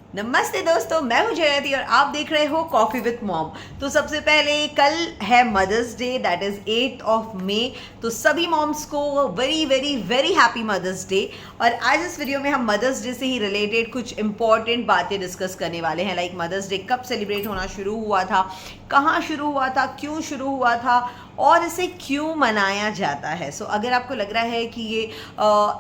नमस्ते दोस्तों, मैं हूं जयति और आप देख रहे हो कॉफी विद मॉम। तो सबसे पहले कल है mother's day, that is 8 of May. तो सभी मॉम्स को very very very happy mother's day. और आज इस वीडियो में हम मदर्स डे से ही रिलेटेड कुछ इंपॉर्टेंट बातें डिस्कस करने वाले हैं, लाइक मदर्स डे कब सेलिब्रेट होना शुरू हुआ था, कहाँ शुरू हुआ था, क्यों शुरू हुआ था और इसे क्यों मनाया जाता है। सो अगर आपको लग रहा है कि ये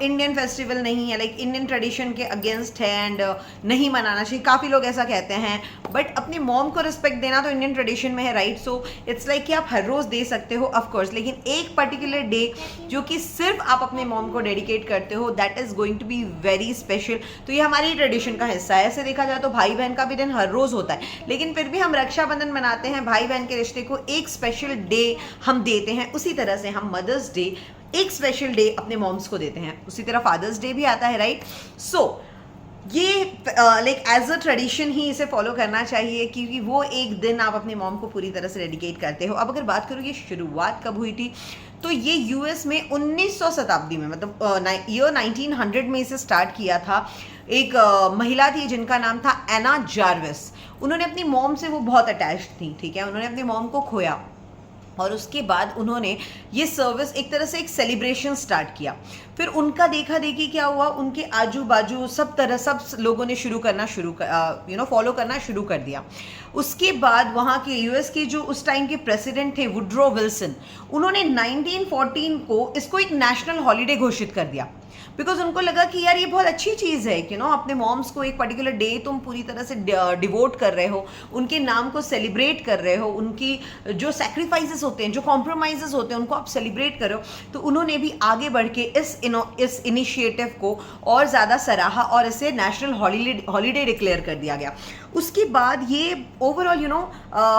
इंडियन फेस्टिवल नहीं है, लाइक इंडियन ट्रेडिशन के अगेंस्ट है एंड नहीं मनाना चाहिए, काफ़ी लोग ऐसा कहते हैं, बट अपनी मॉम को रिस्पेक्ट देना तो इंडियन ट्रेडिशन में है, राइट। सो इट्स लाइक कि आप हर रोज़ दे सकते हो ऑफ कोर्स, लेकिन एक पर्टिकुलर डे जो कि सिर्फ आप अपने मॉम को डेडिकेट करते हो, that is going to be very special. तो ये हमारी ट्रेडिशन का हिस्सा है। ऐसे देखा जाए तो भाई बहन का भी दिन हर रोज़ होता है, लेकिन फिर भी हम रक्षाबंधन मनाते हैं, भाई बहन के रिश्ते को एक स्पेशल डे हम देते हैं। उसी तरह से हम मदर्स डे एक स्पेशल डे अपने मॉम्स को देते हैं। उसी तरह फादर्स डे भी आता है, राइट। सो ये लाइक एज अ ट्रेडिशन ही इसे फॉलो करना चाहिए, क्योंकि वो एक दिन आप अपने मॉम को पूरी तरह से डेडिकेट करते हो। अब अगर बात करूँ ये शुरुआत कब हुई थी, तो ये यूएस में 1900 शताब्दी में, मतलब ईयर 1900 में इसे स्टार्ट किया था। एक महिला थी जिनका नाम था एना जार्विस। उन्होंने अपनी मॉम से, वो बहुत अटैच्ड थी, ठीक है, उन्होंने अपनी मॉम को खोया और उसके बाद उन्होंने ये सर्विस एक तरह से एक सेलिब्रेशन स्टार्ट किया। फिर उनका देखा देखी क्या हुआ, उनके आजू बाजू सब लोगों ने फॉलो करना शुरू कर दिया। उसके बाद वहाँ के यूएस के जो उस टाइम के प्रेसिडेंट थे वुड्रो विल्सन, उन्होंने 1914 को इसको एक नेशनल हॉलीडे घोषित कर दिया, बिकॉज उनको लगा कि यार ये बहुत अच्छी चीज़ है कि अपने मॉम्स को एक पर्टिकुलर डे तुम पूरी तरह से डिवोट कर रहे हो, उनके नाम को सेलिब्रेट कर रहे हो, उनकी जो सेक्रीफाइसेस होते हैं, जो कॉम्प्रोमाइजेस होते हैं, उनको आप सेलिब्रेट कर रहे हो। तो उन्होंने भी आगे बढ़ के इस इनिशिएटिव को और ज़्यादा सराहा और इसे नेशनल हॉलीडे डिक्लेयर कर दिया गया। उसके बाद ये ओवरऑल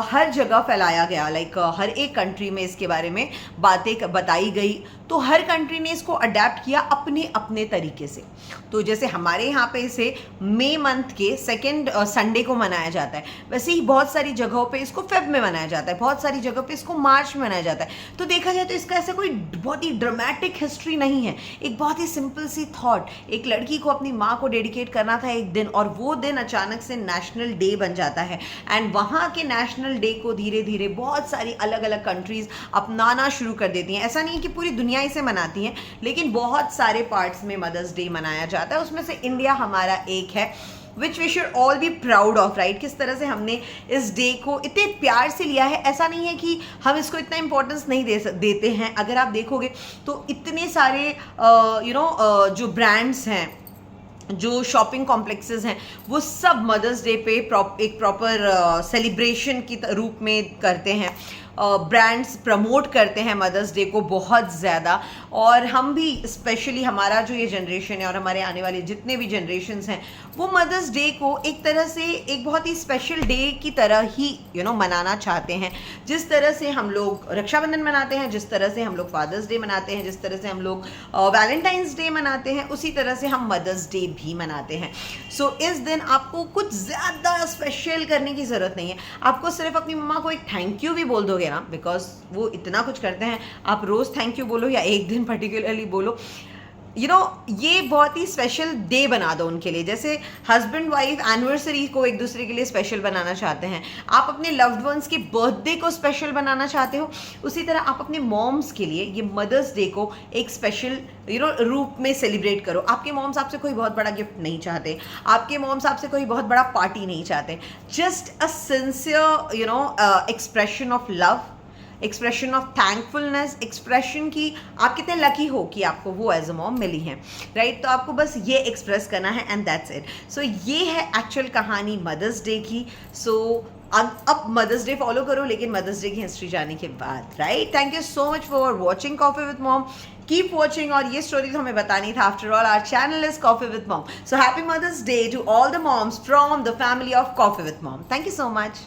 हर जगह फैलाया गया, लाइक हर एक कंट्री में इसके बारे में बातें बताई गई। तो हर कंट्री ने इसको अडेप्ट किया अपने अपने तरीके से। तो जैसे हमारे यहाँ पे इसे मई मंथ के सेकेंड संडे को मनाया जाता है, वैसे ही बहुत सारी जगहों पे इसको फेब में मनाया जाता है, बहुत सारी जगहों पे इसको मार्च में मनाया जाता है। तो देखा जाए तो इसका ऐसा कोई बहुत ही ड्रामेटिक हिस्ट्री नहीं है, एक बहुत ही सिंपल सी थॉट, एक लड़की को अपनी माँ को डेडिकेट करना था एक दिन, और वो दिन अचानक से नेशनल डे बन जाता है। एंड वहाँ के नेशनल डे को धीरे धीरे बहुत सारी अलग अलग कंट्रीज अपनाना शुरू कर देती हैं। ऐसा नहीं है कि पूरी दुनिया इसे मनाती हैं, लेकिन बहुत सारे पार्ट्स में मदर्स डे मनाया जाता है। उसमें से इंडिया हमारा एक है, which we should all be proud of, right. किस तरह से हमने इस डे को इतने प्यार से लिया है। ऐसा नहीं है कि हम इसको इतना इंपॉर्टेंस नहीं देते हैं। अगर आप देखोगे तो इतने सारे जो ब्रांड्स हैं, जो शॉपिंग कॉम्प्लेक्सेस हैं, वो सब मदर्स डे पे एक प्रॉपर सेलिब्रेशन की रूप में करते हैं। ब्रांड्स प्रमोट करते हैं मदर्स डे को बहुत ज़्यादा। और हम भी, स्पेशली हमारा जो ये जनरेशन है और हमारे आने वाले जितने भी जनरेशन्स हैं, वो मदर्स डे को एक तरह से एक बहुत ही स्पेशल डे की तरह ही मनाना चाहते हैं। जिस तरह से हम लोग रक्षाबंधन मनाते हैं, जिस तरह से हम लोग फादर्स डे मनाते हैं, जिस तरह से हम लोग वैलेंटाइंस डे मनाते हैं, उसी तरह से हम मदर्स डे भी मनाते हैं। सो इस दिन आपको कुछ ज़्यादा स्पेशल करने की ज़रूरत नहीं है। आपको सिर्फ अपनी मम्मा को एक थैंक यू भी बोल दोगे ना, बिकॉज वो इतना कुछ करते हैं, आप रोज़ थैंक यू बोलो या एक दिन पर्टिकुलरली बोलो, ये बहुत ही स्पेशल डे बना दो उनके लिए। जैसे हस्बैंड वाइफ एनिवर्सरी को एक दूसरे के लिए स्पेशल बनाना चाहते हैं, आप अपने लव्ड वंस के बर्थडे को स्पेशल बनाना चाहते हो, उसी तरह आप अपने मॉम्स के लिए ये मदर्स डे को एक स्पेशल रूप में सेलिब्रेट करो। आपके मॉम्स आपसे कोई बहुत बड़ा गिफ्ट नहीं चाहते, आपके मॉम्स आपसे कोई बहुत बड़ा पार्टी नहीं चाहते, just a sincere expression of love, expression of thankfulness, expression की आप कितने लकी हो कि आपको वो एज अ मॉम मिली है, राइट। तो आपको बस ये एक्सप्रेस करना है एंड दैट्स इट। सो ये है एक्चुअल कहानी मदर्स डे की। सो अब मदर्स डे फॉलो करो, लेकिन मदर्स डे की हिस्ट्री जानने के बाद, right. Thank you so much for watching Coffee with Mom. Keep watching. और ये स्टोरी तो हमें बतानी था, after all our channel is Coffee with Mom. So happy mother's day to all the moms from the family of Coffee with Mom. Thank you so much.